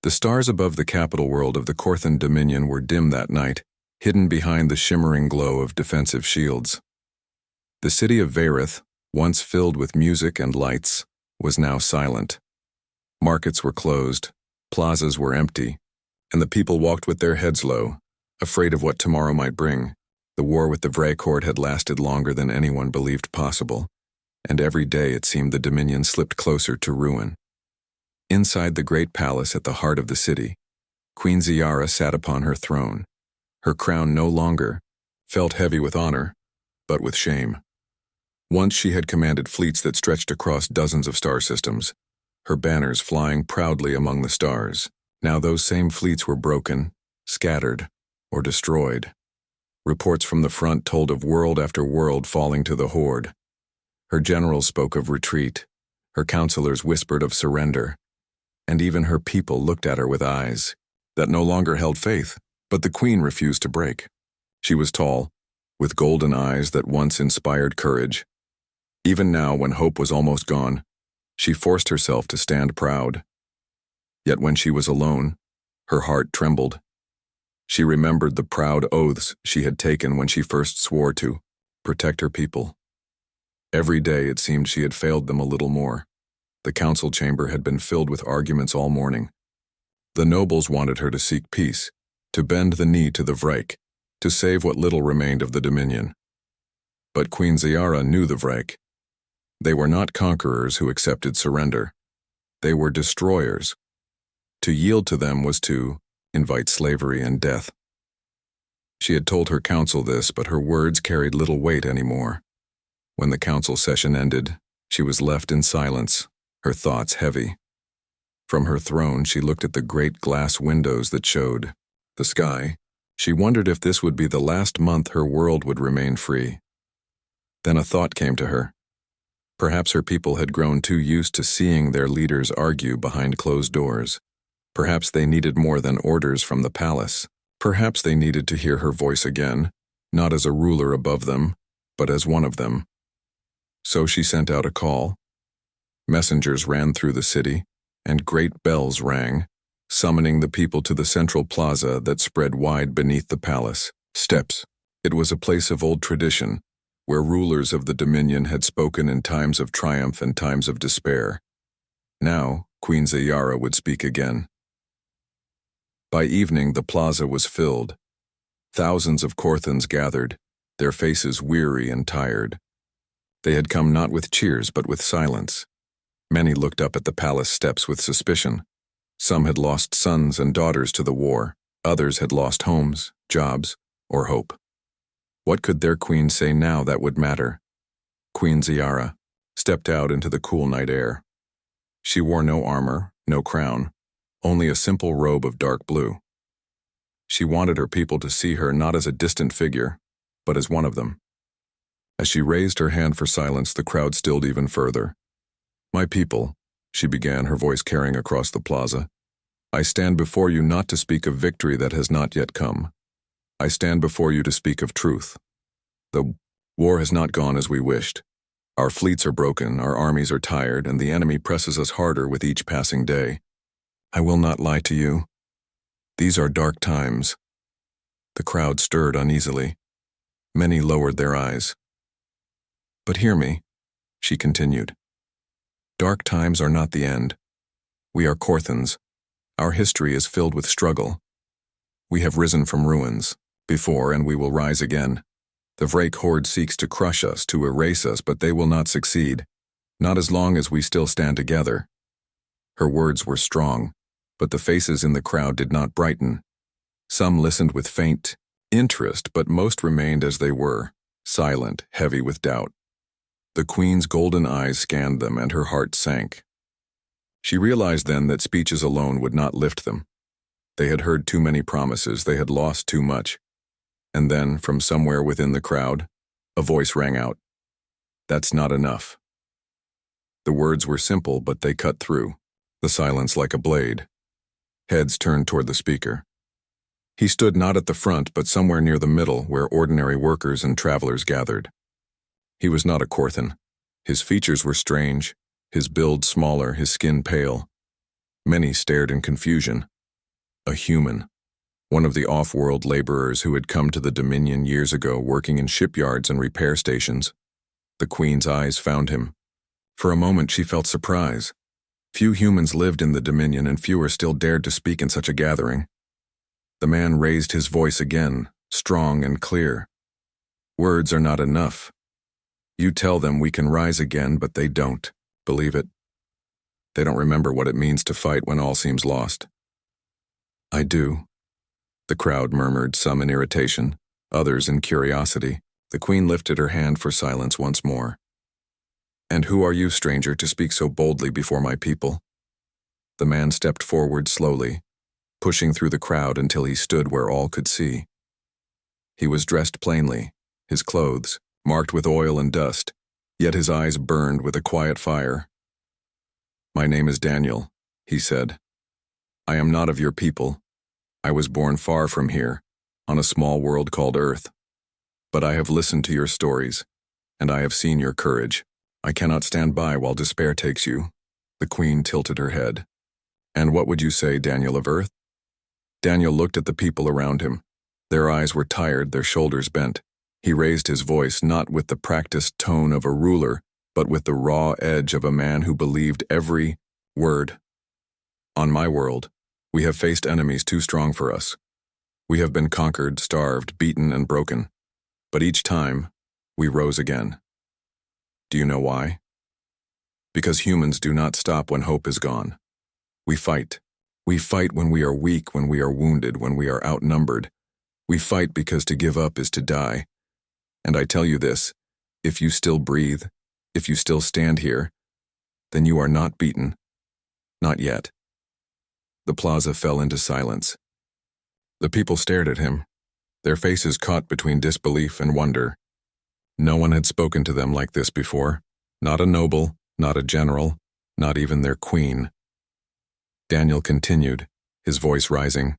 The stars above the capital world of the Korthan Dominion were dim that night, hidden behind the shimmering glow of defensive shields. The city of Varith, once filled with music and lights, was now silent. Markets were closed, plazas were empty, and the people walked with their heads low, afraid of what tomorrow might bring. The war with the Vraycourt had lasted longer than anyone believed possible, and every day it seemed the Dominion slipped closer to ruin. Inside the great palace at the heart of the city, Queen Ziara sat upon her throne. Her crown no longer felt heavy with honor, but with shame. Once she had commanded fleets that stretched across dozens of star systems, her banners flying proudly among the stars. Now those same fleets were broken, scattered, or destroyed. Reports from the front told of world after world falling to the Horde. Her generals spoke of retreat, her counselors whispered of surrender, and even her people looked at her with eyes that no longer held faith, but the queen refused to break. She was tall, with golden eyes that once inspired courage. Even now, when hope was almost gone, she forced herself to stand proud. Yet when she was alone, her heart trembled. She remembered the proud oaths she had taken when she first swore to protect her people. Every day it seemed she had failed them a little more. The council chamber had been filled with arguments all morning. The nobles wanted her to seek peace, to bend the knee to the Vrake, to save what little remained of the Dominion. But Queen Ziara knew the Vrake. They were not conquerors who accepted surrender. They were destroyers. To yield to them was to invite slavery and death. She had told her council this, but her words carried little weight anymore. When the council session ended, she was left in silence, her thoughts heavy. From her throne, she looked at the great glass windows that showed the sky. She wondered if this would be the last month her world would remain free. Then a thought came to her. Perhaps her people had grown too used to seeing their leaders argue behind closed doors. Perhaps they needed more than orders from the palace. Perhaps they needed to hear her voice again, not as a ruler above them, but as one of them. So she sent out a call. Messengers ran through the city, and great bells rang, summoning the people to the central plaza that spread wide beneath the palace steps. It was a place of old tradition, where rulers of the Dominion had spoken in times of triumph and times of despair. Now, Queen Ziara would speak again. By evening, the plaza was filled. Thousands of Korthans gathered, their faces weary and tired. They had come not with cheers but with silence. Many looked up at the palace steps with suspicion. Some had lost sons and daughters to the war. Others had lost homes, jobs, or hope. What could their queen say now that would matter? Queen Ziara stepped out into the cool night air. She wore no armor, no crown, only a simple robe of dark blue. She wanted her people to see her not as a distant figure, but as one of them. As she raised her hand for silence, the crowd stilled even further. "My people," she began, her voice carrying across the plaza, "I stand before you not to speak of victory that has not yet come. I stand before you to speak of truth. The war has not gone as we wished. Our fleets are broken, our armies are tired, and the enemy presses us harder with each passing day. I will not lie to you. These are dark times." The crowd stirred uneasily. Many lowered their eyes. "But hear me," she continued. "Dark times are not the end. We are Korthans. Our history is filled with struggle. We have risen from ruins before, and we will rise again. The Vrake Horde seeks to crush us, to erase us, but they will not succeed. Not as long as we still stand together." Her words were strong, but the faces in the crowd did not brighten. Some listened with faint interest, but most remained as they were, silent, heavy with doubt. The queen's golden eyes scanned them, and her heart sank. She realized then that speeches alone would not lift them. They had heard too many promises, they had lost too much. And then, from somewhere within the crowd, a voice rang out. "That's not enough." The words were simple, but they cut through, the silence like a blade. Heads turned toward the speaker. He stood not at the front, but somewhere near the middle, where ordinary workers and travelers gathered. He was not a Korthan. His features were strange, his build smaller, his skin pale. Many stared in confusion. A human. One of the off-world laborers who had come to the Dominion years ago working in shipyards and repair stations. The Queen's eyes found him. For a moment she felt surprise. Few humans lived in the Dominion and fewer still dared to speak in such a gathering. The man raised his voice again, strong and clear. Words are not enough. You tell them we can rise again, but they don't. Believe it. They don't remember what it means to fight when all seems lost. I do. The crowd murmured, some in irritation, others in curiosity. The Queen lifted her hand for silence once more. And who are you, stranger, to speak so boldly before my people? The man stepped forward slowly, pushing through the crowd until he stood where all could see. He was dressed plainly, his clothes marked with oil and dust, yet his eyes burned with a quiet fire. My name is Daniel, he said. I am not of your people. I was born far from here, on a small world called Earth. But I have listened to your stories, and I have seen your courage. I cannot stand by while despair takes you. The Queen tilted her head. And what would you say, Daniel of Earth? Daniel looked at the people around him. Their eyes were tired, their shoulders bent. He raised his voice not with the practiced tone of a ruler, but with the raw edge of a man who believed every word. On my world, we have faced enemies too strong for us. We have been conquered, starved, beaten, and broken. But each time, we rose again. Do you know why? Because humans do not stop when hope is gone. We fight. We fight when we are weak, when we are wounded, when we are outnumbered. We fight because to give up is to die. And I tell you this, if you still breathe, if you still stand here, then you are not beaten. Not yet. The plaza fell into silence. The people stared at him, their faces caught between disbelief and wonder. No one had spoken to them like this before. Not a noble, not a general, not even their queen. Daniel continued, his voice rising.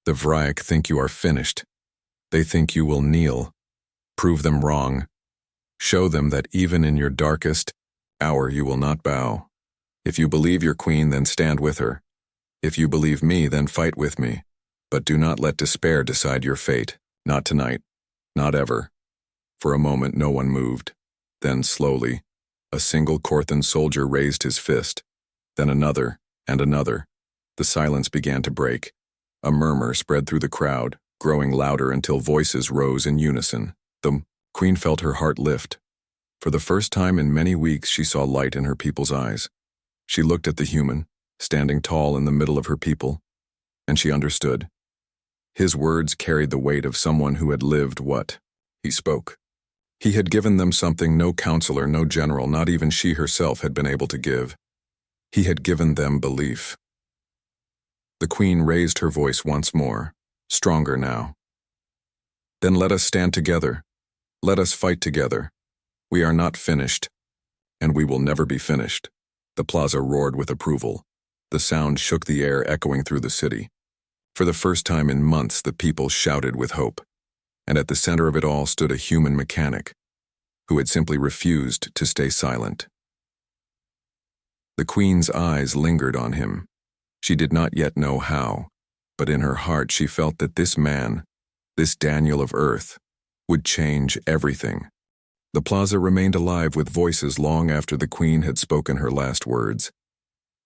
The Vryak think you are finished. They think you will kneel. Prove them wrong. Show them that even in your darkest hour you will not bow. If you believe your queen, then stand with her. If you believe me, then fight with me. But do not let despair decide your fate. Not tonight. Not ever. For a moment no one moved. Then slowly, a single Korthan soldier raised his fist. Then another, and another. The silence began to break. A murmur spread through the crowd, growing louder until voices rose in unison. The Queen felt her heart lift. For the first time in many weeks she saw light in her people's eyes. She looked at the human, standing tall in the middle of her people, and she understood. His words carried the weight of someone who had lived what he spoke. He had given them something no counselor, no general, not even she herself had been able to give. He had given them belief. The Queen raised her voice once more, stronger now. Then let us stand together. Let us fight together. We are not finished, and we will never be finished. The plaza roared with approval. The sound shook the air, echoing through the city. For the first time in months, the people shouted with hope, and at the center of it all stood a human mechanic who had simply refused to stay silent. The Queen's eyes lingered on him. She did not yet know how, but in her heart she felt that this man, this Daniel of Earth, would change everything. The plaza remained alive with voices long after the Queen had spoken her last words.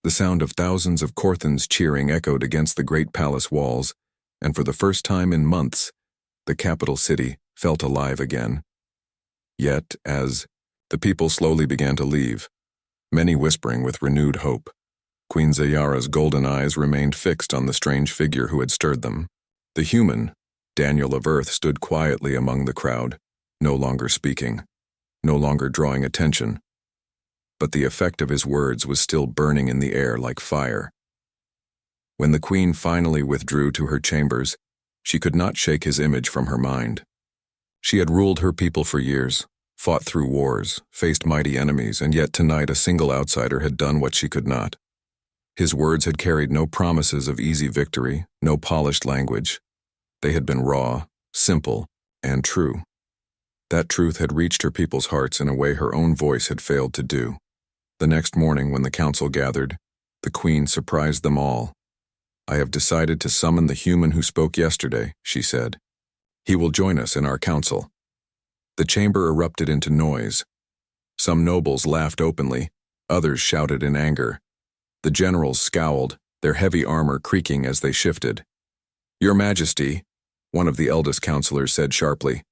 The sound of thousands of Korthans cheering echoed against the great palace walls, and for the first time in months, the capital city felt alive again. Yet, as the people slowly began to leave, many whispering with renewed hope, Queen Zayara's golden eyes remained fixed on the strange figure who had stirred them. The human, Daniel of Earth, stood quietly among the crowd, no longer speaking, no longer drawing attention. But the effect of his words was still burning in the air like fire. When the Queen finally withdrew to her chambers, she could not shake his image from her mind. She had ruled her people for years, fought through wars, faced mighty enemies, and yet tonight a single outsider had done what she could not. His words had carried no promises of easy victory, no polished language. They had been raw, simple, and true. That truth had reached her people's hearts in a way her own voice had failed to do. The next morning when the council gathered, the Queen surprised them all. I have decided to summon the human who spoke yesterday, she said. He will join us in our council. The chamber erupted into noise. Some nobles laughed openly, others shouted in anger. The generals scowled, their heavy armor creaking as they shifted. Your Majesty, one of the eldest counselors said sharply.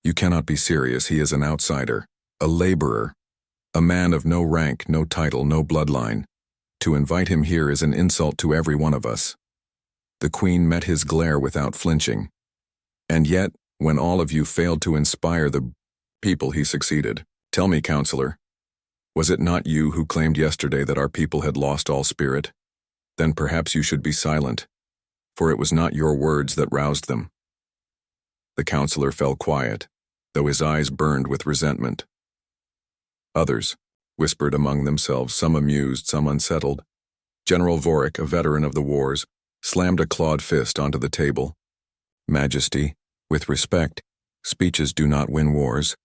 You cannot be serious. He is an outsider, a laborer, a man of no rank, no title, no bloodline. To invite him here is an insult to every one of us. The Queen met his glare without flinching. And yet, when all of you failed to inspire the people, he succeeded. Tell me, counselor, was it not you who claimed yesterday that our people had lost all spirit? Then perhaps you should be silent, for it was not your words that roused them. The counselor fell quiet, though his eyes burned with resentment. Others whispered among themselves, some amused, some unsettled. General Vorik, a veteran of the wars, slammed a clawed fist onto the table. Majesty, with respect, speeches do not win wars.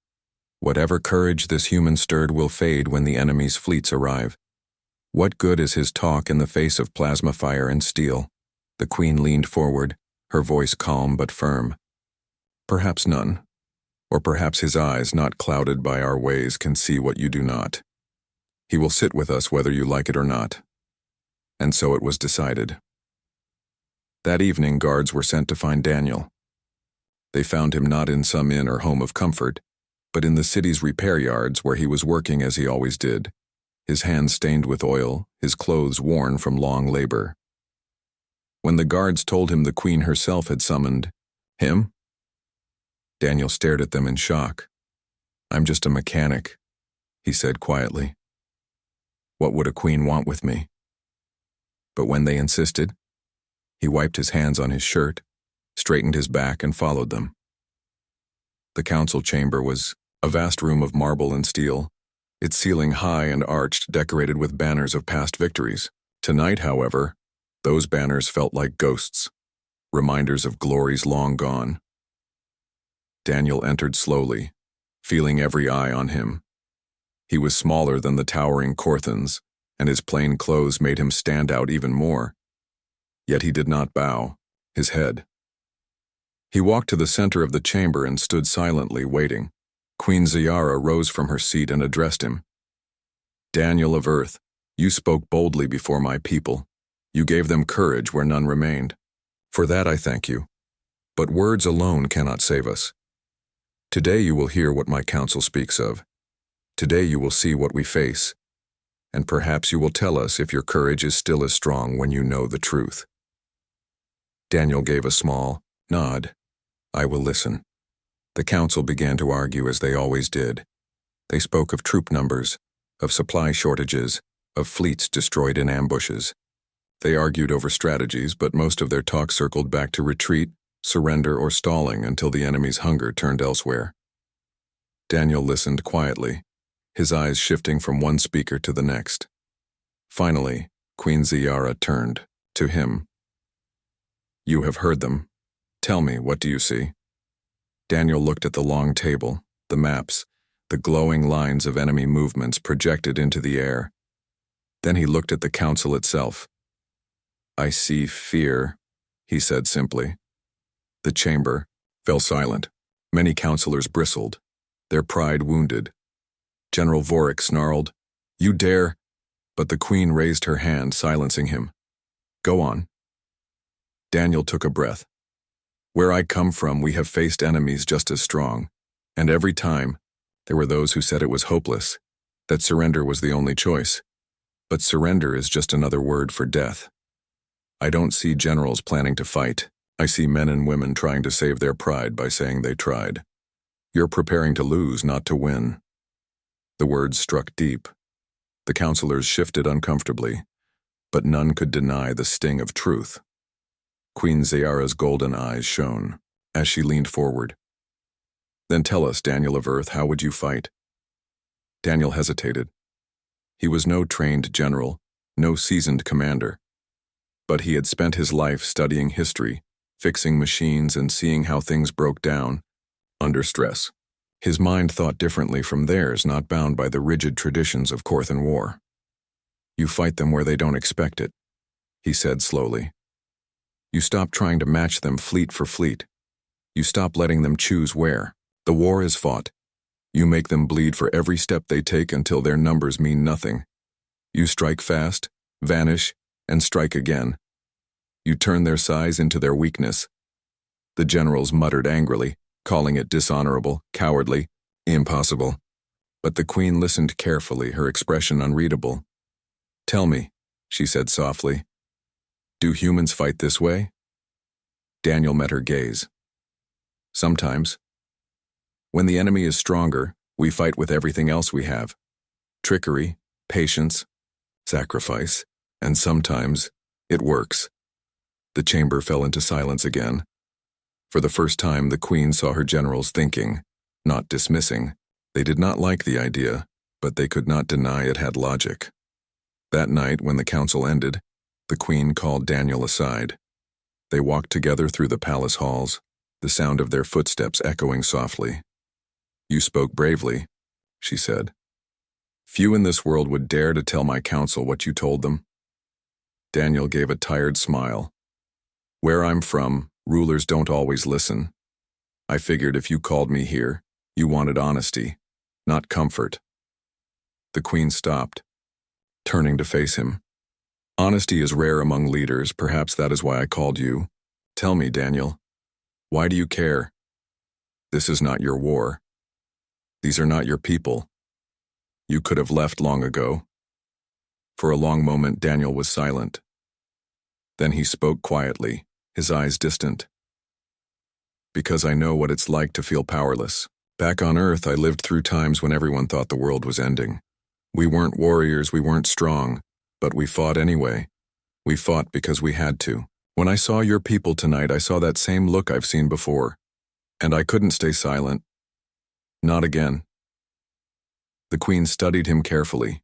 Whatever courage this human stirred will fade when the enemy's fleets arrive. What good is his talk in the face of plasma fire and steel? The Queen leaned forward, her voice calm but firm. Perhaps none. Or perhaps his eyes, not clouded by our ways, can see what you do not. He will sit with us whether you like it or not. And so it was decided. That evening, guards were sent to find Daniel. They found him not in some inn or home of comfort, but in the city's repair yards where he was working as he always did, his hands stained with oil, his clothes worn from long labor. When the guards told him the Queen herself had summoned him, Daniel stared at them in shock. I'm just a mechanic, he said quietly. What would a queen want with me? But when they insisted, he wiped his hands on his shirt, straightened his back, and followed them. The council chamber was a vast room of marble and steel, its ceiling high and arched, decorated with banners of past victories. Tonight, however, those banners felt like ghosts, reminders of glories long gone. Daniel entered slowly, feeling every eye on him. He was smaller than the towering Corthans, and his plain clothes made him stand out even more. Yet he did not bow, his head. He walked to the center of the chamber and stood silently, waiting. Queen Ziara rose from her seat and addressed him. Daniel of Earth, you spoke boldly before my people. You gave them courage where none remained. For that I thank you. But words alone cannot save us. Today you will hear what my council speaks of. Today you will see what we face. And perhaps you will tell us if your courage is still as strong when you know the truth. Daniel gave a small nod. I will listen. The council began to argue as they always did. They spoke of troop numbers, of supply shortages, of fleets destroyed in ambushes. They argued over strategies, but most of their talk circled back to retreat, surrender, or stalling until the enemy's hunger turned elsewhere. Daniel listened quietly, his eyes shifting from one speaker to the next. Finally, Queen Ziara turned to him. You have heard them. Tell me, what do you see? Daniel looked at the long table, the maps, the glowing lines of enemy movements projected into the air. Then he looked at the council itself. I see fear, he said simply. The chamber fell silent. Many counselors bristled, their pride wounded. General Vorik snarled, You dare! But the Queen raised her hand, silencing him. Go on. Daniel took a breath. Where I come from, we have faced enemies just as strong, and every time, there were those who said it was hopeless, that surrender was the only choice. But surrender is just another word for death. I don't see generals planning to fight. I see men and women trying to save their pride by saying they tried. You're preparing to lose, not to win. The words struck deep. The counselors shifted uncomfortably, but none could deny the sting of truth. Queen Ziara's golden eyes shone as she leaned forward. Then tell us, Daniel of Earth, how would you fight? Daniel hesitated. He was no trained general, no seasoned commander. But he had spent his life studying history, fixing machines and seeing how things broke down under stress. His mind thought differently from theirs, not bound by the rigid traditions of Corthan war. You fight them where they don't expect it, he said slowly. You stop trying to match them fleet for fleet. You stop letting them choose where. The war is fought. You make them bleed for every step they take until their numbers mean nothing. You strike fast, vanish, and strike again. You turn their size into their weakness. The generals muttered angrily, calling it dishonorable, cowardly, impossible. But the queen listened carefully, her expression unreadable. "Tell me," she said softly, "do humans fight this way?" Daniel met her gaze. "Sometimes. When the enemy is stronger, we fight with everything else we have. Trickery, patience, sacrifice, and sometimes it works." The chamber fell into silence again. For the first time, the queen saw her generals thinking, not dismissing. They did not like the idea, but they could not deny it had logic. That night, when the council ended, the queen called Daniel aside. They walked together through the palace halls, the sound of their footsteps echoing softly. "You spoke bravely," she said. "Few in this world would dare to tell my council what you told them." Daniel gave a tired smile. "Where I'm from, rulers don't always listen. I figured if you called me here, you wanted honesty, not comfort." The queen stopped, turning to face him. "Honesty is rare among leaders. Perhaps that is why I called you. Tell me, Daniel, why do you care? This is not your war. These are not your people. You could have left long ago." For a long moment, Daniel was silent. Then he spoke quietly, his eyes distant. "Because I know what it's like to feel powerless. Back on Earth, I lived through times when everyone thought the world was ending. We weren't warriors, we weren't strong, but we fought anyway. We fought because we had to. When I saw your people tonight, I saw that same look I've seen before. And I couldn't stay silent. Not again." The queen studied him carefully.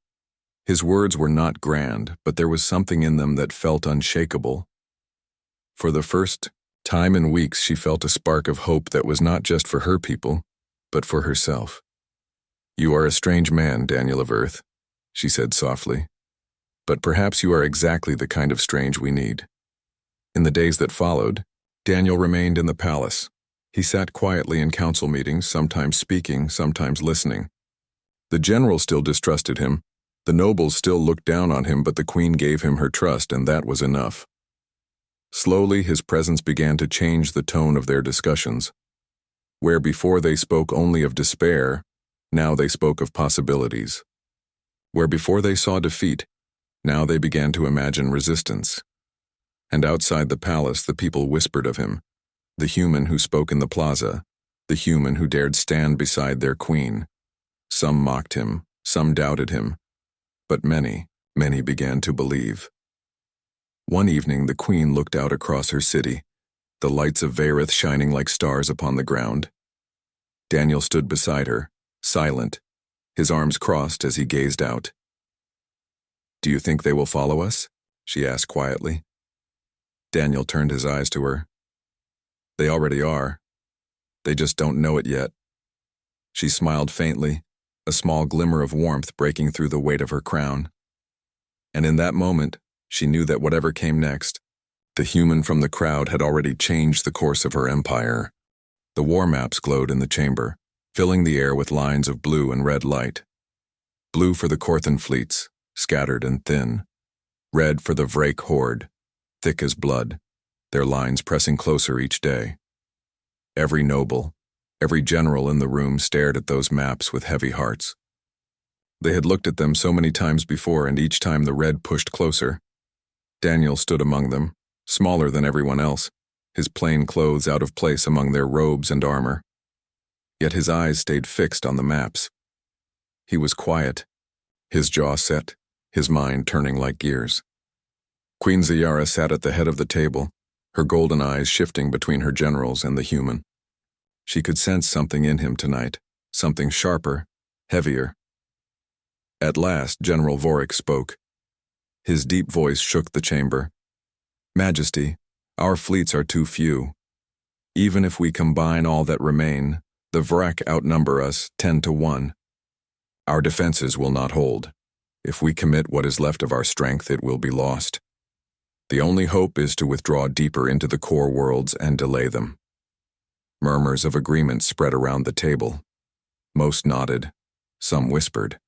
His words were not grand, but there was something in them that felt unshakable. For the first time in weeks, she felt a spark of hope that was not just for her people, but for herself. "You are a strange man, Daniel of Earth," she said softly. "But perhaps you are exactly the kind of strange we need." In the days that followed, Daniel remained in the palace. He sat quietly in council meetings, sometimes speaking, sometimes listening. The generals still distrusted him. The nobles still looked down on him, but the queen gave him her trust, and that was enough. Slowly, his presence began to change the tone of their discussions. Where before they spoke only of despair, now they spoke of possibilities. Where before they saw defeat, now they began to imagine resistance. And outside the palace, the people whispered of him, the human who spoke in the plaza, the human who dared stand beside their queen. Some mocked him, some doubted him, but many, many began to believe. One evening, the queen looked out across her city, the lights of Vareth shining like stars upon the ground. Daniel stood beside her, silent, his arms crossed as he gazed out. "Do you think they will follow us?" she asked quietly. Daniel turned his eyes to her. "They already are. They just don't know it yet." She smiled faintly, a small glimmer of warmth breaking through the weight of her crown. And in that moment, she knew that whatever came next, the human from the crowd had already changed the course of her empire. The war maps glowed in the chamber, filling the air with lines of blue and red light. Blue for the Korthan fleets, scattered and thin. Red for the Vrake horde, thick as blood, their lines pressing closer each day. Every noble, every general in the room stared at those maps with heavy hearts. They had looked at them so many times before, and each time the red pushed closer. Daniel stood among them, smaller than everyone else, his plain clothes out of place among their robes and armor. Yet his eyes stayed fixed on the maps. He was quiet, his jaw set, his mind turning like gears. Queen Ziyara sat at the head of the table, her golden eyes shifting between her generals and the human. She could sense something in him tonight, something sharper, heavier. At last, General Vorik spoke. His deep voice shook the chamber. "Majesty, our fleets are too few. Even if we combine all that remain, the Vrak outnumber us 10-1. Our defenses will not hold. If we commit what is left of our strength, it will be lost." The only hope is to withdraw deeper into the core worlds and delay them. Murmurs of agreement spread around the table. Most nodded. Some whispered.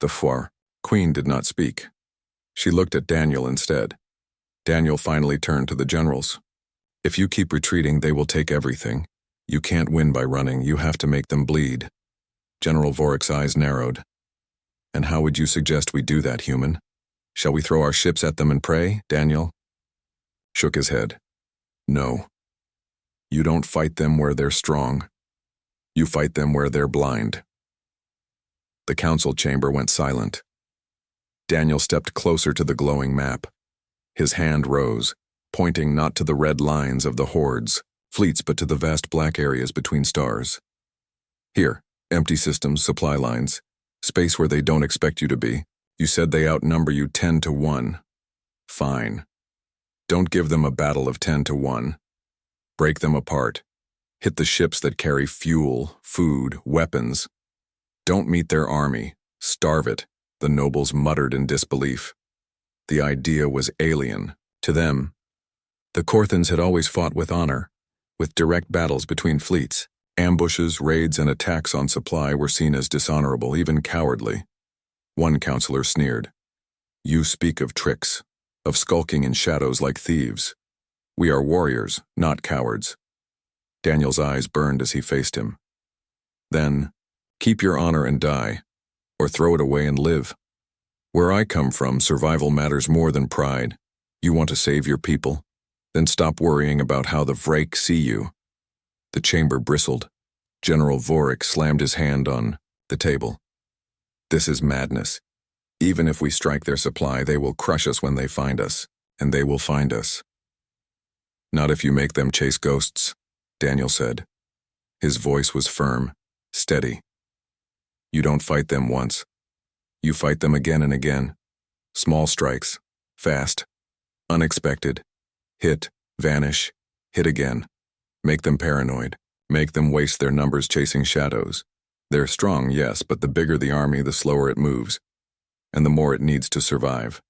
The Queen did not speak. She looked at Daniel instead. Daniel finally turned to the generals. If you keep retreating, they will take everything. You can't win by running, you have to make them bleed. General Vorik's eyes narrowed. And how would you suggest we do that, human? Shall we throw our ships at them and pray? Daniel shook his head. No. You don't fight them where they're strong. You fight them where they're blind. The council chamber went silent. Daniel stepped closer to the glowing map. His hand rose, pointing not to the red lines of the hordes, fleets, but to the vast black areas between stars. Here, empty systems, supply lines, space where they don't expect you to be. You said they outnumber you 10 to 1. Fine. Don't give them a battle of 10 to 1. Break them apart. Hit the ships that carry fuel, food, weapons. Don't meet their army. Starve it, the nobles muttered in disbelief. The idea was alien. To them, the Korthans had always fought with honor, with direct battles between fleets. Ambushes, raids, and attacks on supply were seen as dishonorable, even cowardly. One counselor sneered. You speak of tricks, of skulking in shadows like thieves. We are warriors, not cowards. Daniel's eyes burned as he faced him. Then, keep your honor and die, or throw it away and live. Where I come from, survival matters more than pride. You want to save your people? Then stop worrying about how the Vrake see you. The chamber bristled. General Vorik slammed his hand on the table. This is madness. Even if we strike their supply, they will crush us when they find us, and they will find us. Not if you make them chase ghosts, Daniel said. His voice was firm, steady. You don't fight them once. You fight them again and again. Small strikes, fast, unexpected. Hit, vanish, hit again. Make them paranoid. Make them waste their numbers chasing shadows. They're strong, yes, but the bigger the army, the slower it moves, and the more it needs to survive.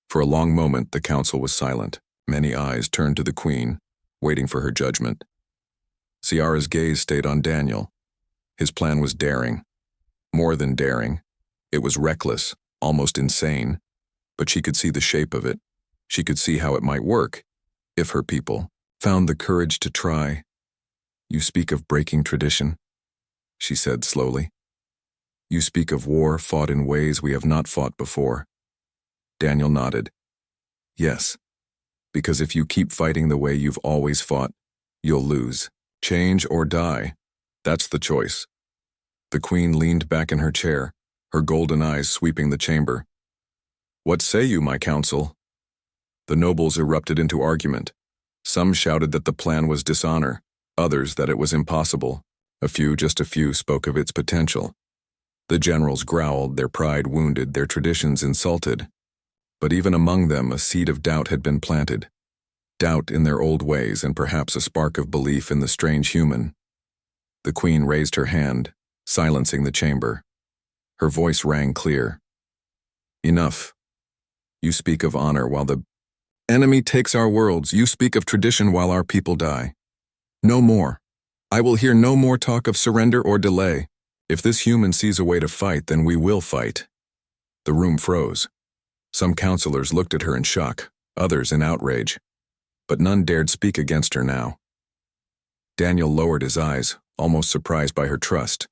For a long moment, the council was silent. Many eyes turned to the Queen, waiting for her judgment. Ciara's gaze stayed on Daniel. His plan was daring. More than daring. It was reckless, almost insane, but she could see the shape of it. She could see how it might work, if her people found the courage to try. You speak of breaking tradition, she said slowly. You speak of war fought in ways we have not fought before. Daniel nodded. Yes, because if you keep fighting the way you've always fought, you'll lose. Change or die. That's the choice. The Queen leaned back in her chair, her golden eyes sweeping the chamber. What say you, my council? The nobles erupted into argument. Some shouted that the plan was dishonor, others that it was impossible. Just a few, spoke of its potential. The generals growled, their pride wounded, their traditions insulted. But even among them, a seed of doubt had been planted. Doubt in their old ways and perhaps a spark of belief in the strange human. The Queen raised her hand, silencing the chamber. Her voice rang clear. Enough. You speak of honor while the enemy takes our worlds. You speak of tradition while our people die. No more. I will hear no more talk of surrender or delay. If this human sees a way to fight, then we will fight. The room froze. Some counselors looked at her in shock, others in outrage. But none dared speak against her now. Daniel lowered his eyes, almost surprised by her trust.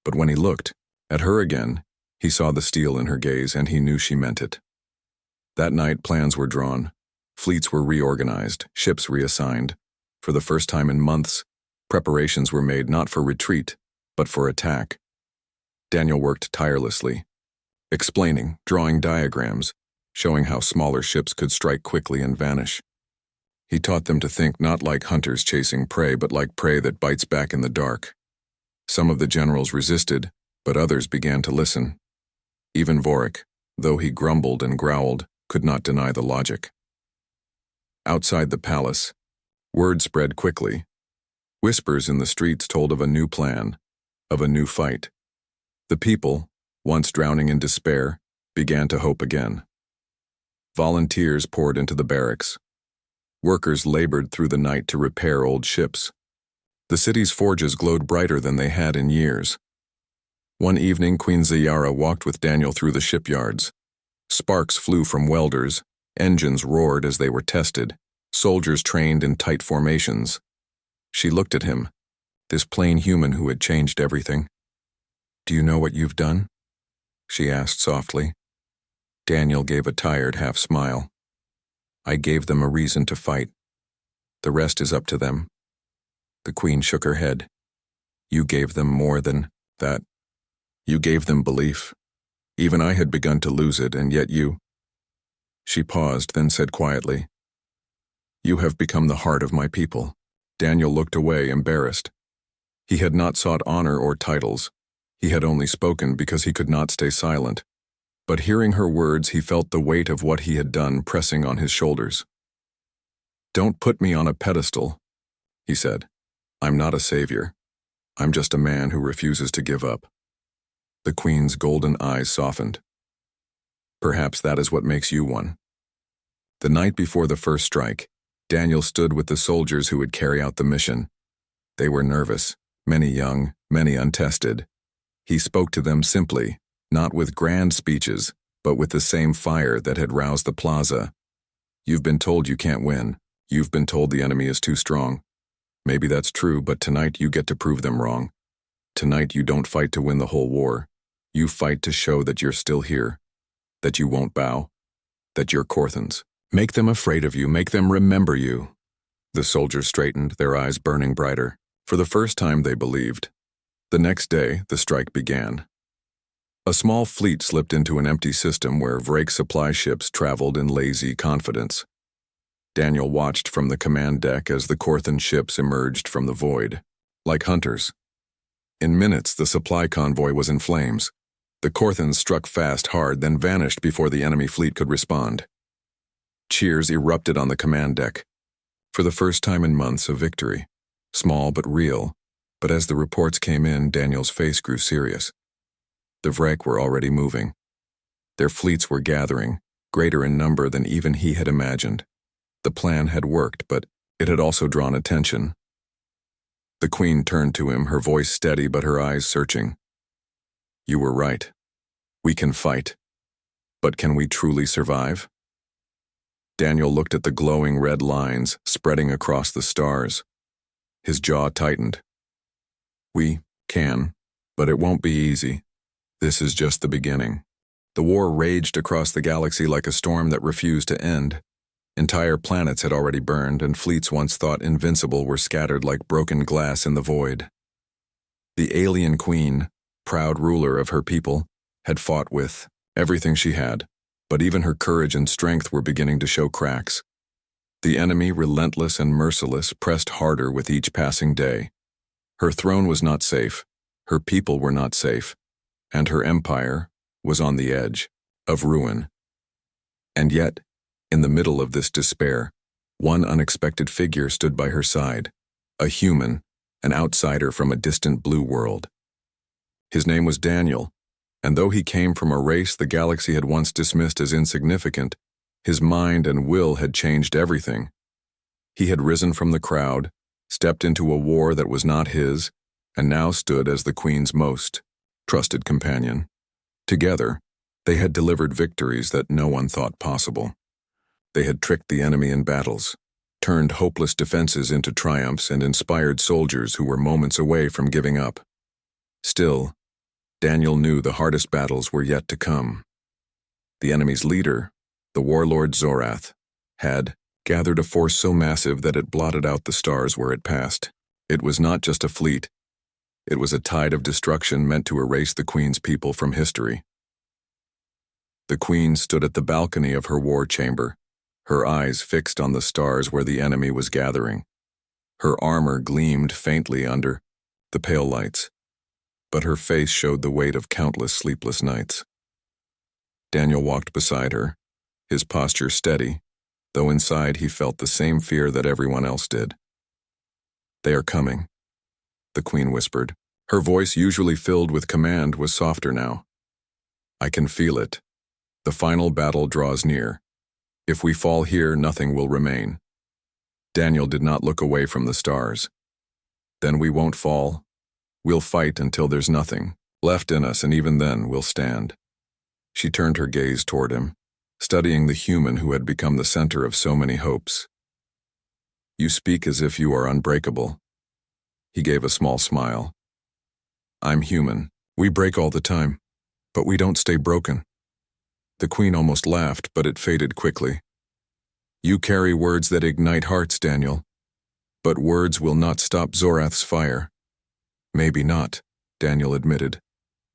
But when he looked at her again, he saw the steel in her gaze and he knew she meant it. That night, plans were drawn. Fleets were reorganized, ships reassigned. For the first time in months, preparations were made not for retreat, but for attack. Daniel worked tirelessly, explaining, drawing diagrams, showing how smaller ships could strike quickly and vanish. He taught them to think not like hunters chasing prey, but like prey that bites back in the dark. Some of the generals resisted, but others began to listen. Even Vorik, though he grumbled and growled, could not deny the logic. Outside the palace, word spread quickly. Whispers in the streets told of a new plan, of a new fight. The people, once drowning in despair, began to hope again. Volunteers poured into the barracks. Workers labored through the night to repair old ships. The city's forges glowed brighter than they had in years. One evening, Queen Ziyara walked with Daniel through the shipyards. Sparks flew from welders, engines roared as they were tested, soldiers trained in tight formations. She looked at him, this plain human who had changed everything. "Do you know what you've done?" she asked softly. Daniel gave a tired half-smile. "I gave them a reason to fight. The rest is up to them." The Queen shook her head. "You gave them more than that. You gave them belief. Even I had begun to lose it, and yet you—" She paused, then said quietly, "You have become the heart of my people." Daniel looked away, embarrassed. He had not sought honor or titles. He had only spoken because he could not stay silent. But hearing her words, he felt the weight of what he had done pressing on his shoulders. "Don't put me on a pedestal," he said. "I'm not a savior. I'm just a man who refuses to give up." The Queen's golden eyes softened. "Perhaps that is what makes you one." The night before the first strike, Daniel stood with the soldiers who would carry out the mission. They were nervous, many young, many untested. He spoke to them simply, not with grand speeches, but with the same fire that had roused the plaza. "You've been told you can't win. You've been told the enemy is too strong. Maybe that's true, but tonight you get to prove them wrong. Tonight you don't fight to win the whole war. You fight to show that you're still here, that you won't bow, that you're Corthans. Make them afraid of you, make them remember you." The soldiers straightened, their eyes burning brighter. For the first time they believed. The next day, the strike began. A small fleet slipped into an empty system where Vrake supply ships traveled in lazy confidence. Daniel watched from the command deck as the Corthan ships emerged from the void, like hunters. In minutes, the supply convoy was in flames. The Corthans struck fast hard, then vanished before the enemy fleet could respond. Cheers erupted on the command deck. For the first time in months, a victory. Small but real. But as the reports came in, Daniel's face grew serious. The Vrake were already moving. Their fleets were gathering, greater in number than even he had imagined. The plan had worked, but it had also drawn attention. The Queen turned to him, her voice steady but her eyes searching. "You were right. We can fight. But can we truly survive?" Daniel looked at the glowing red lines spreading across the stars. His jaw tightened. "We can, but it won't be easy. This is just the beginning." The war raged across the galaxy like a storm that refused to end. Entire planets had already burned, and fleets once thought invincible were scattered like broken glass in the void. The alien queen, proud ruler of her people, had fought with everything she had, but even her courage and strength were beginning to show cracks. The enemy, relentless and merciless, pressed harder with each passing day. Her throne was not safe, her people were not safe, and her empire was on the edge of ruin. And yet, in the middle of this despair, one unexpected figure stood by her side, a human, an outsider from a distant blue world. His name was Daniel, and though he came from a race the galaxy had once dismissed as insignificant, his mind and will had changed everything. He had risen from the crowd, stepped into a war that was not his, and now stood as the Queen's most trusted companion. Together, they had delivered victories that no one thought possible. They had tricked the enemy in battles, turned hopeless defenses into triumphs, and inspired soldiers who were moments away from giving up. Still, Daniel knew the hardest battles were yet to come. The enemy's leader, the warlord Zorath, had gathered a force so massive that it blotted out the stars where it passed. It was not just a fleet. It was a tide of destruction meant to erase the Queen's people from history. The Queen stood at the balcony of her war chamber, her eyes fixed on the stars where the enemy was gathering. Her armor gleamed faintly under the pale lights, but her face showed the weight of countless sleepless nights. Daniel walked beside her, his posture steady, though inside he felt the same fear that everyone else did. "They are coming," the Queen whispered. Her voice, usually filled with command, was softer now. "I can feel it. The final battle draws near. If we fall here, nothing will remain. Daniel did not look away from the stars. Then we won't fall. We'll fight until there's nothing left in us, and even then we'll stand. She turned her gaze toward him, studying the human who had become the center of so many hopes. You speak as if you are unbreakable. He gave a small smile. I'm human. We break all the time, but we don't stay broken. The Queen almost laughed, but it faded quickly. You carry words that ignite hearts, Daniel. But words will not stop Zorath's fire. Maybe not, Daniel admitted,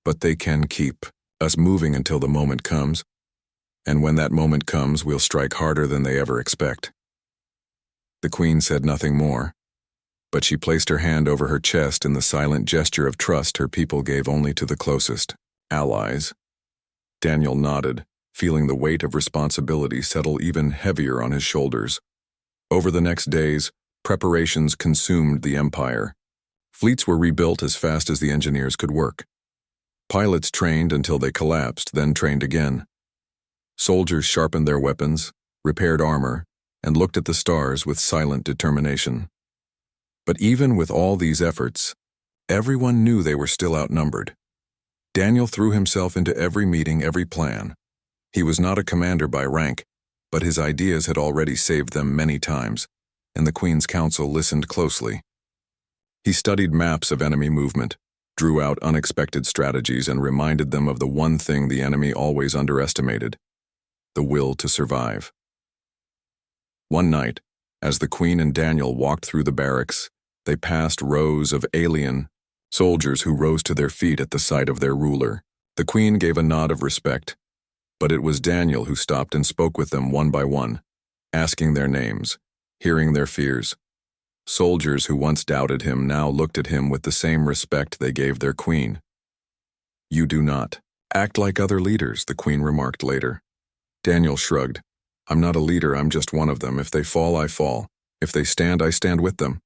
but they can keep us moving until the moment comes. And when that moment comes, we'll strike harder than they ever expect. The Queen said nothing more, but she placed her hand over her chest in the silent gesture of trust her people gave only to the closest allies. Daniel nodded, feeling the weight of responsibility settle even heavier on his shoulders. Over the next days, preparations consumed the Empire. Fleets were rebuilt as fast as the engineers could work. Pilots trained until they collapsed, then trained again. Soldiers sharpened their weapons, repaired armor, and looked at the stars with silent determination. But even with all these efforts, everyone knew they were still outnumbered. Daniel threw himself into every meeting, every plan. He was not a commander by rank, but his ideas had already saved them many times, and the Queen's council listened closely. He studied maps of enemy movement, drew out unexpected strategies, and reminded them of the one thing the enemy always underestimated: the will to survive. One night, as the Queen and Daniel walked through the barracks, they passed rows of alien soldiers who rose to their feet at the sight of their ruler. The Queen gave a nod of respect, but it was Daniel who stopped and spoke with them one by one, asking their names, hearing their fears. Soldiers who once doubted him now looked at him with the same respect they gave their Queen. You do not act like other leaders, the Queen remarked later. Daniel shrugged. I'm not a leader, I'm just one of them. If they fall, I fall. If they stand, I stand with them.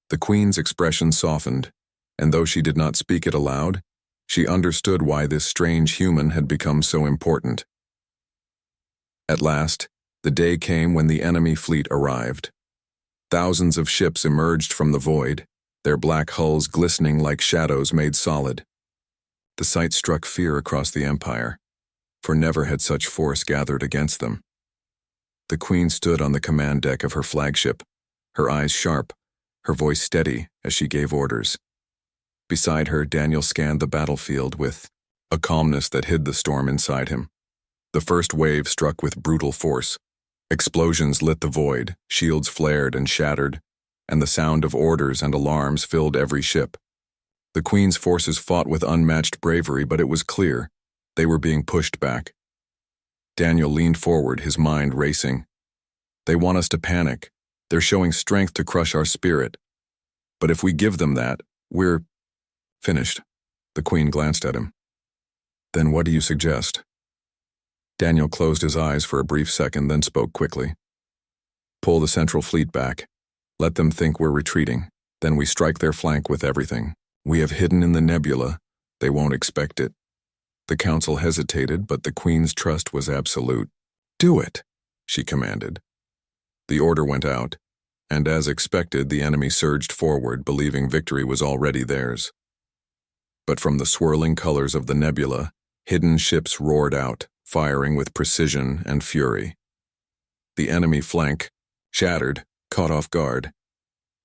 The Queen's expression softened, and though she did not speak it aloud, she understood why this strange human had become so important. At last, the day came when the enemy fleet arrived. Thousands of ships emerged from the void, their black hulls glistening like shadows made solid. The sight struck fear across the Empire, for never had such force gathered against them. The Queen stood on the command deck of her flagship, her eyes sharp, her voice steady as she gave orders. Beside her, Daniel scanned the battlefield with a calmness that hid the storm inside him. The first wave struck with brutal force. Explosions lit the void, shields flared and shattered, and the sound of orders and alarms filled every ship. The Queen's forces fought with unmatched bravery, but it was clear they were being pushed back. Daniel leaned forward, his mind racing. They want us to panic. They're showing strength to crush our spirit. But if we give them that, we're finished. The Queen glanced at him. Then what do you suggest? Daniel closed his eyes for a brief second, then spoke quickly. Pull the central fleet back. Let them think we're retreating. Then we strike their flank with everything. We have hidden in the nebula. They won't expect it. The council hesitated, but the Queen's trust was absolute. Do it, she commanded. The order went out, and as expected, the enemy surged forward, believing victory was already theirs. But from the swirling colors of the nebula, hidden ships roared out, firing with precision and fury. The enemy flank, shattered, caught off guard.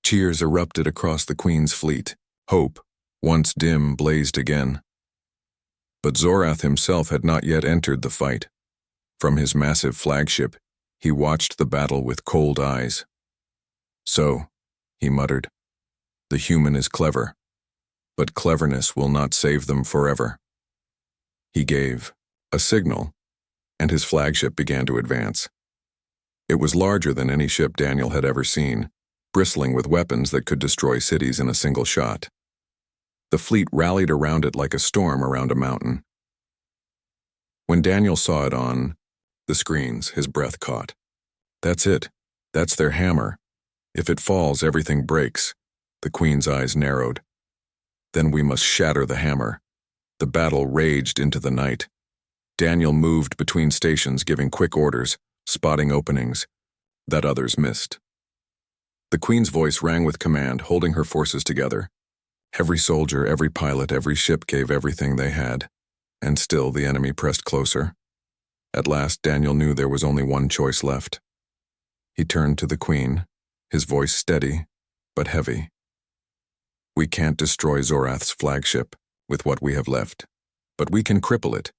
Cheers erupted across the Queen's fleet. Hope, once dim, blazed again. But Zorath himself had not yet entered the fight. From his massive flagship, he watched the battle with cold eyes. So, he muttered, the human is clever, but cleverness will not save them forever. He gave a signal, and his flagship began to advance. It was larger than any ship Daniel had ever seen, bristling with weapons that could destroy cities in a single shot. The fleet rallied around it like a storm around a mountain. When Daniel saw it on the screens, his breath caught. That's it. That's their hammer. If it falls, everything breaks. The Queen's eyes narrowed. Then we must shatter the hammer. The battle raged into the night. Daniel moved between stations, giving quick orders. spotting openings that others missed. The Queen's voice rang with command, holding her forces together. Every soldier, every pilot, every ship gave everything they had, and still the enemy pressed closer. At last, Daniel knew there was only one choice left. He turned to the Queen, his voice steady, but heavy. "We can't destroy Zorath's flagship with what we have left, but we can cripple it.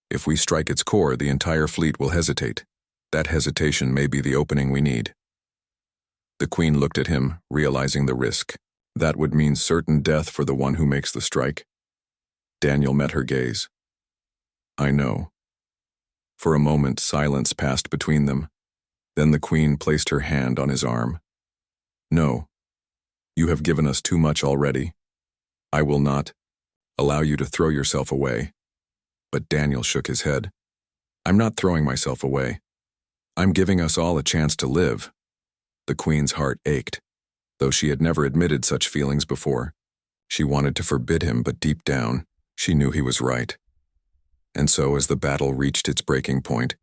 If we strike its core, the entire fleet will hesitate. That hesitation may be the opening we need." The Queen looked at him, realizing the risk. That would mean certain death for the one who makes the strike. Daniel met her gaze. "I know." For a moment, silence passed between them. Then the Queen placed her hand on his arm. "No. You have given us too much already. I will not allow you to throw yourself away." But Daniel shook his head. "I'm not throwing myself away. I'm giving us all a chance to live." The Queen's heart ached, though she had never admitted such feelings before. She wanted to forbid him, but deep down, she knew he was right. And so, as the battle reached its breaking point,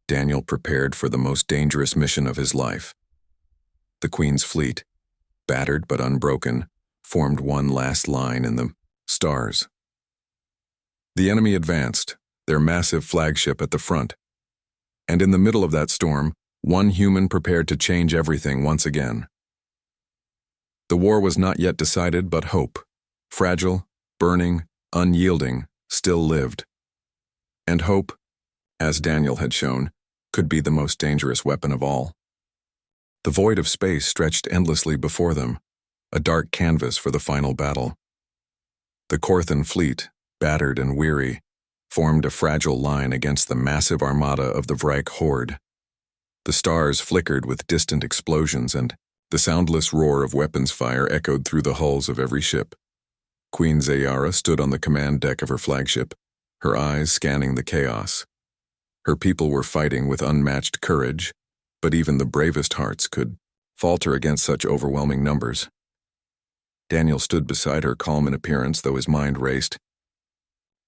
Daniel prepared for the most dangerous mission of his life. The Queen's fleet, battered but unbroken, formed one last line in the stars. The enemy advanced, their massive flagship at the front. And in the middle of that storm, one human prepared to change everything once again. The war was not yet decided, but hope, fragile, burning, unyielding, still lived. And hope, as Daniel had shown, could be the most dangerous weapon of all. The void of space stretched endlessly before them, a dark canvas for the final battle. The Corthan fleet, battered and weary, formed a fragile line against the massive armada of the Vrike horde. The stars flickered with distant explosions, and the soundless roar of weapons fire echoed through the hulls of every ship. Queen Zayara stood on the command deck of her flagship, her eyes scanning the chaos. Her people were fighting with unmatched courage, but even the bravest hearts could falter against such overwhelming numbers. Daniel stood beside her, calm in appearance, though his mind raced.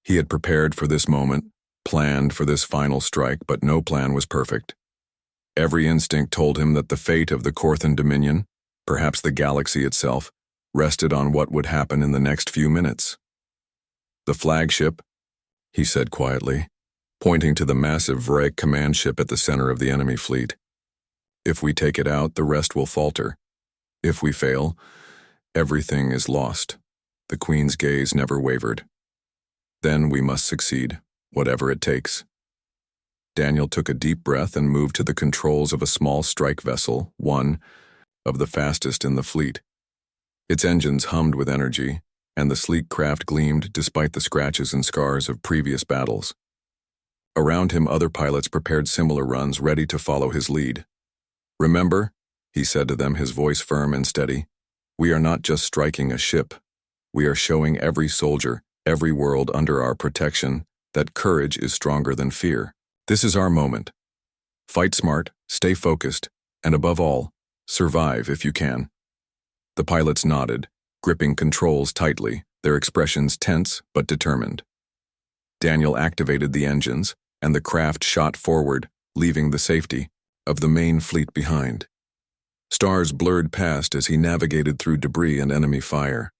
He had prepared for this moment, planned for this final strike, but no plan was perfect. Every instinct told him that the fate of the Corthan Dominion, perhaps the galaxy itself, rested on what would happen in the next few minutes. "The flagship," he said quietly, pointing to the massive Vrike command ship at the center of the enemy fleet. "If we take it out, the rest will falter. If we fail, everything is lost." The Queen's gaze never wavered. "Then we must succeed, whatever it takes." Daniel took a deep breath and moved to the controls of a small strike vessel, one of the fastest in the fleet. Its engines hummed with energy, and the sleek craft gleamed despite the scratches and scars of previous battles. Around him, other pilots prepared similar runs, ready to follow his lead. "Remember," he said to them, his voice firm and steady, "we are not just striking a ship. We are showing every soldier, every world under our protection, that courage is stronger than fear. This is our moment. Fight smart, stay focused, and above all, survive if you can." The pilots nodded, gripping controls tightly, their expressions tense but determined. Daniel activated the engines, and the craft shot forward, leaving the safety of the main fleet behind. Stars blurred past as he navigated through debris and enemy fire.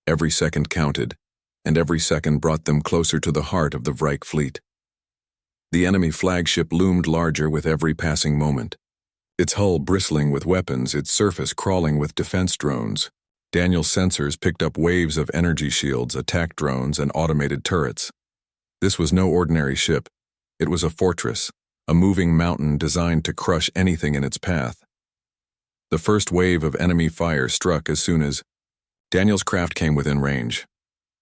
Every second counted, and every second brought them closer to the heart of the Vrike fleet. The enemy flagship loomed larger with every passing moment, its hull bristling with weapons, its surface crawling with defense drones. Daniel's sensors picked up waves of energy shields, attack drones, and automated turrets. This was no ordinary ship. It was a fortress, a moving mountain designed to crush anything in its path. The first wave of enemy fire struck as soon as Daniel's craft came within range.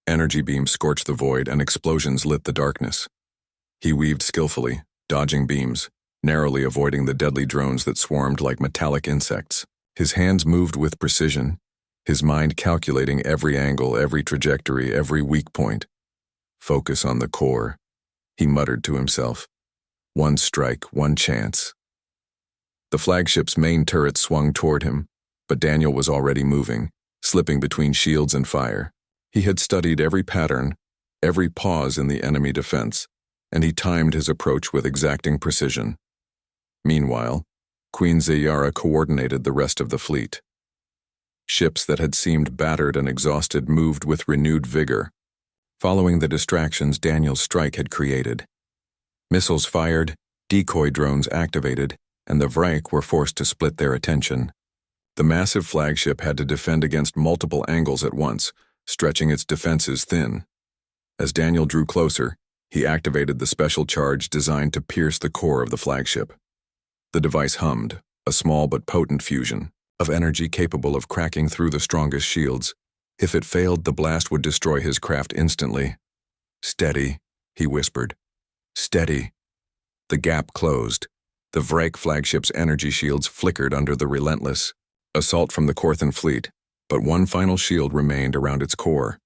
Energy beams scorched the void, and explosions lit the darkness. He weaved skillfully, dodging beams, narrowly avoiding the deadly drones that swarmed like metallic insects. His hands moved with precision, his mind calculating every angle, every trajectory, every weak point. "Focus on the core," he muttered to himself. "One strike, one chance." The flagship's main turret swung toward him, but Daniel was already moving, slipping between shields and fire. He had studied every pattern, every pause in the enemy defense, and he timed his approach with exacting precision. Meanwhile, Queen Zayara coordinated the rest of the fleet. Ships that had seemed battered and exhausted moved with renewed vigor, following the distractions Daniel's strike had created. Missiles fired, decoy drones activated, and the Vrike were forced to split their attention. The massive flagship had to defend against multiple angles at once, stretching its defenses thin. As Daniel drew closer, he activated the special charge designed to pierce the core of the flagship. The device hummed, a small but potent fusion of energy capable of cracking through the strongest shields. If it failed, the blast would destroy his craft instantly. "Steady," he whispered. "Steady." The gap closed. The Vrike flagship's energy shields flickered under the relentless assault from the Korthan fleet, but one final shield remained around its core.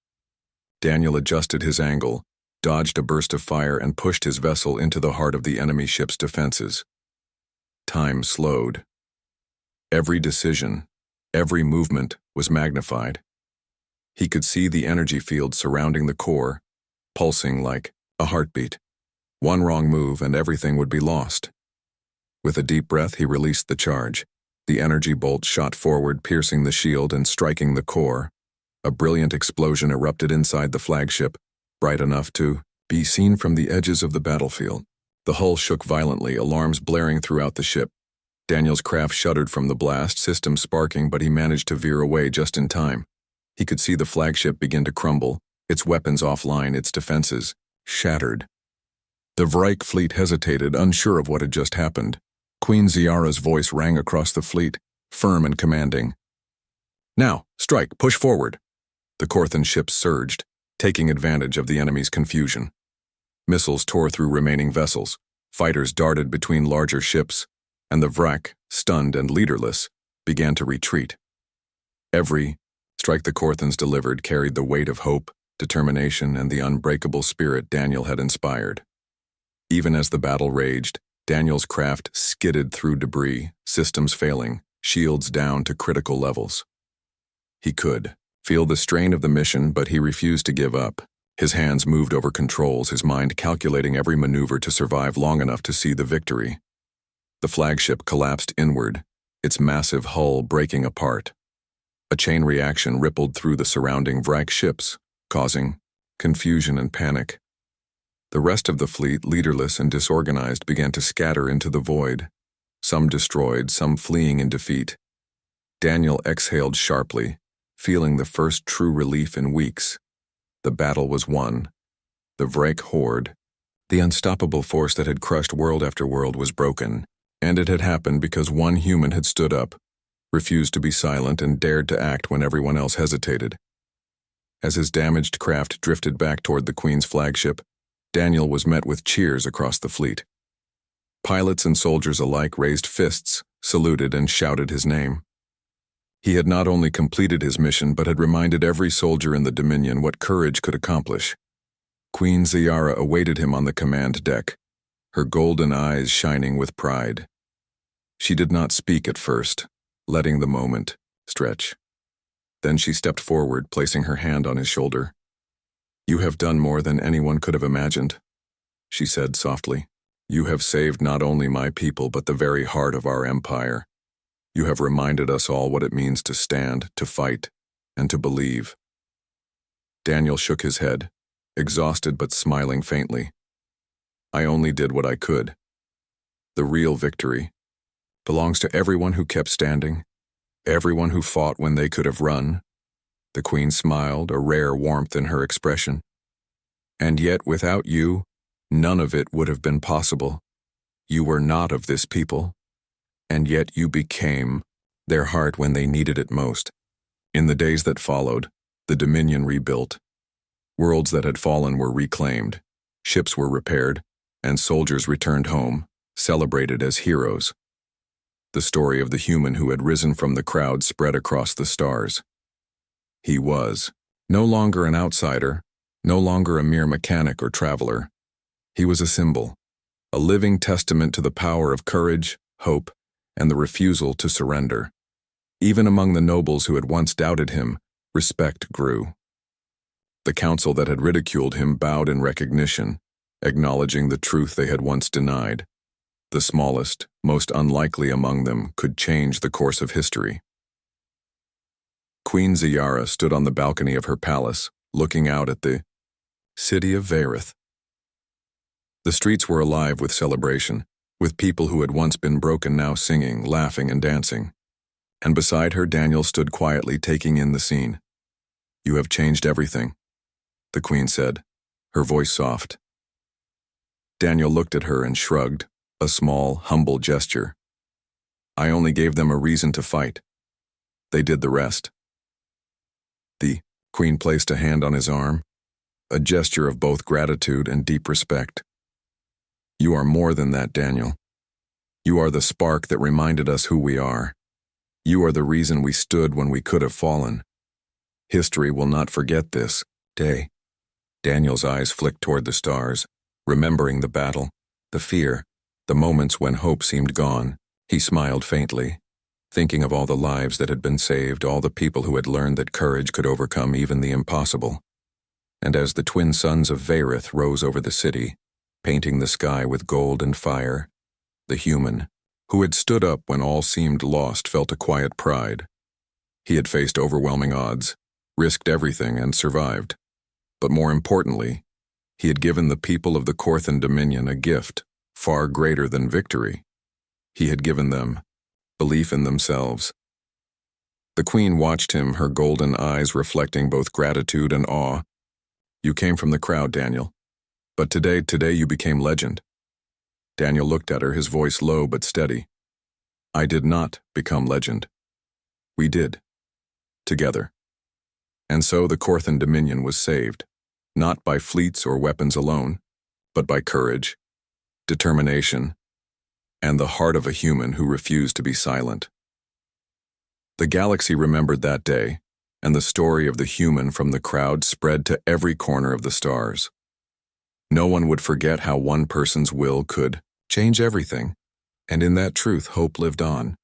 Daniel adjusted his angle, dodged a burst of fire, and pushed his vessel into the heart of the enemy ship's defenses. Time slowed. Every decision, every movement was magnified. He could see the energy field surrounding the core, pulsing like a heartbeat. One wrong move and everything would be lost. With a deep breath, he released the charge. The energy bolt shot forward, piercing the shield and striking the core. A brilliant explosion erupted inside the flagship, bright enough to be seen from the edges of the battlefield. The hull shook violently, alarms blaring throughout the ship. Daniel's craft shuddered from the blast, systems sparking, but he managed to veer away just in time. He could see the flagship begin to crumble, its weapons offline, its defenses shattered. The Vrike fleet hesitated, unsure of what had just happened. Queen Zayara's voice rang across the fleet, firm and commanding. "Now, strike, push forward." The Korthan ships surged, taking advantage of the enemy's confusion. Missiles tore through remaining vessels, fighters darted between larger ships, and the Vrike, stunned and leaderless, began to retreat. Every strike the Korthans delivered carried the weight of hope, determination, and the unbreakable spirit Daniel had inspired. Even as the battle raged, Daniel's craft skidded through debris, systems failing, shields down to critical levels. He could feel the strain of the mission, but he refused to give up. His hands moved over controls, his mind calculating every maneuver to survive long enough to see the victory. The flagship collapsed inward, its massive hull breaking apart. A chain reaction rippled through the surrounding Vrike ships, causing confusion and panic. The rest of the fleet, leaderless and disorganized, began to scatter into the void, some destroyed, some fleeing in defeat. Daniel exhaled sharply, feeling the first true relief in weeks. The battle was won. The Vrike horde, the unstoppable force that had crushed world after world, was broken, and it had happened because one human had stood up, refused to be silent, and dared to act when everyone else hesitated. As his damaged craft drifted back toward the Queen's flagship, Daniel was met with cheers across the fleet. Pilots and soldiers alike raised fists, saluted, and shouted his name. He had not only completed his mission, but had reminded every soldier in the Dominion what courage could accomplish. Queen Zayara awaited him on the command deck, her golden eyes shining with pride. She did not speak at first, letting the moment stretch. Then she stepped forward, placing her hand on his shoulder. "You have done more than anyone could have imagined," she said softly. "You have saved not only my people, but the very heart of our empire. You have reminded us all what it means to stand, to fight, and to believe." Daniel shook his head, exhausted but smiling faintly. "I only did what I could. The real victory belongs to everyone who kept standing, everyone who fought when they could have run." The Queen smiled, a rare warmth in her expression. "And yet, without you, none of it would have been possible. You were not of this people, and yet you became their heart when they needed it most." In the days that followed, the Dominion rebuilt. Worlds that had fallen were reclaimed, ships were repaired, and soldiers returned home, celebrated as heroes. The story of the human who had risen from the crowd spread across the stars. He was no longer an outsider, no longer a mere mechanic or traveler. He was a symbol, a living testament to the power of courage, hope, and the refusal to surrender. Even among the nobles who had once doubted him, respect grew. The council that had ridiculed him bowed in recognition, acknowledging the truth they had once denied. The smallest, most unlikely among them could change the course of history. Queen Ziyara stood on the balcony of her palace, looking out at the city of Varith. The streets were alive with celebration, with people who had once been broken now singing, laughing, and dancing. And beside her, Daniel stood quietly taking in the scene. "You have changed everything," the queen said, her voice soft. Daniel looked at her and shrugged, a small, humble gesture. "I only gave them a reason to fight. They did the rest." The queen placed a hand on his arm, a gesture of both gratitude and deep respect. "You are more than that, Daniel. You are the spark that reminded us who we are. You are the reason we stood when we could have fallen. History will not forget this day." Daniel's eyes flicked toward the stars, remembering the battle, the fear, the moments when hope seemed gone. He smiled faintly, thinking of all the lives that had been saved, all the people who had learned that courage could overcome even the impossible. And as the twin suns of Varith rose over the city, painting the sky with gold and fire, the human, who had stood up when all seemed lost, felt a quiet pride. He had faced overwhelming odds, risked everything, and survived. But more importantly, he had given the people of the Korthan Dominion a gift far greater than victory. He had given them belief in themselves. The queen watched him, her golden eyes reflecting both gratitude and awe. "You came from the crowd, Daniel. But today you became legend." Daniel looked at her, his voice low but steady. "I did not become legend. We did. Together." And so the Korthan Dominion was saved, not by fleets or weapons alone, but by courage, determination, and the heart of a human who refused to be silent. The galaxy remembered that day, and the story of the human from the crowd spread to every corner of the stars. No one would forget how one person's will could change everything, and in that truth hope lived on.